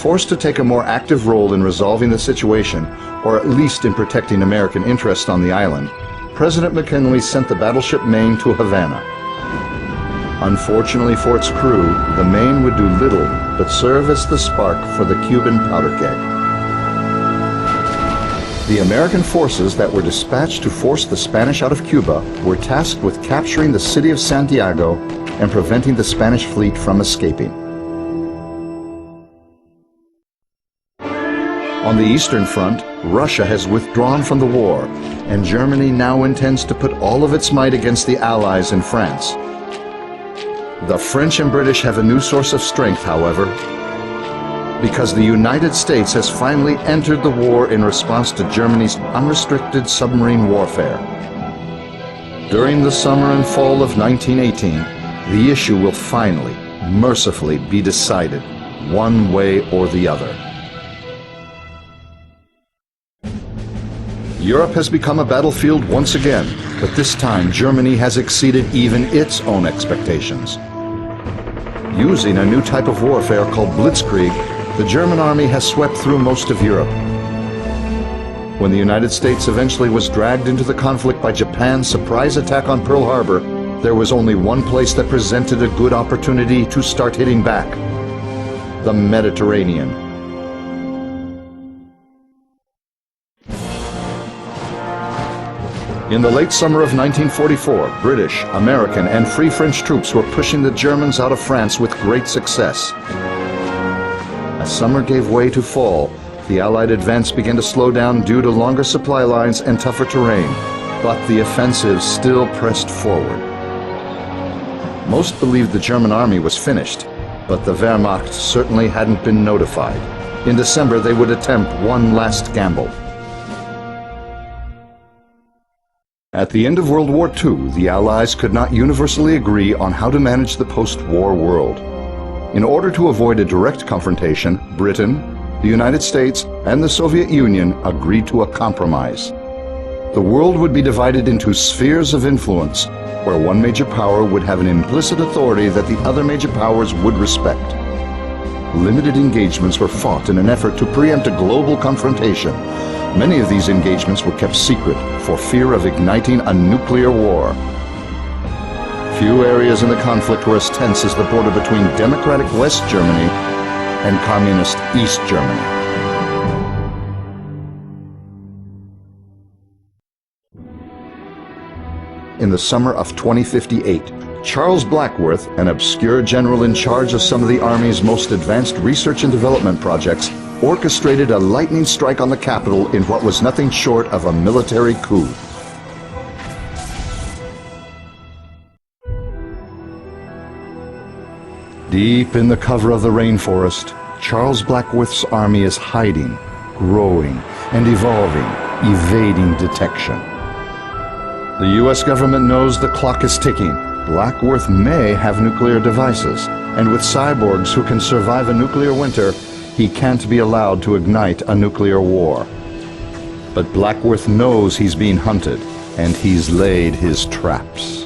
Forced to take a more active role in resolving the situation, or at least in protecting American interests on the island, President McKinley sent the battleship Maine to Havana. Unfortunately for its crew, the Maine would do little but serve as the spark for the Cuban powder keg. The American forces that were dispatched to force the Spanish out of Cuba were tasked with capturing the city of Santiago and preventing the Spanish fleet from escaping. On the Eastern Front, Russia has withdrawn from the war, and Germany now intends to put all of its might against the Allies in France. The French and British have a new source of strength, however, because the United States has finally entered the war in response to Germany's unrestricted submarine warfare. During the summer and fall of 1918, the issue will finally, mercifully be decided, one way or the other. Europe has become a battlefield once again, but this time Germany has exceeded even its own expectations. Using a new type of warfare called blitzkrieg, the German army has swept through most of Europe. When the United States eventually was dragged into the conflict by Japan's surprise attack on Pearl Harbor, there was only one place that presented a good opportunity to start hitting back: the Mediterranean. In the late summer of 1944, British, American, and Free French troops were pushing the Germans out of France with great success. As summer gave way to fall, the Allied advance began to slow down due to longer supply lines and tougher terrain, but the offensive still pressed forward. Most believed the German army was finished, but the Wehrmacht certainly hadn't been notified. In December, they would attempt one last gamble. At the end of World War II, the Allies could not universally agree on how to manage the post-war world. In order to avoid a direct confrontation, Britain, the United States, and the Soviet Union agreed to a compromise. The world would be divided into spheres of influence, where one major power would have an implicit authority that the other major powers would respect. Limited engagements were fought in an effort to preempt a global confrontation. Many of these engagements were kept secret for fear of igniting a nuclear war. Few areas in the conflict were as tense as the border between democratic West Germany and communist East Germany. In the summer of 2058, Charles Blackworth, an obscure general in charge of some of the Army's most advanced research and development projects, orchestrated a lightning strike on the capital in what was nothing short of a military coup. Deep in the cover of the rainforest, Charles Blackworth's army is hiding, growing, and evolving, evading detection. The US government knows the clock is ticking. Blackworth may have nuclear devices, and with cyborgs who can survive a nuclear winter, he can't be allowed to ignite a nuclear war. But Blackworth knows he's being hunted, and he's laid his traps.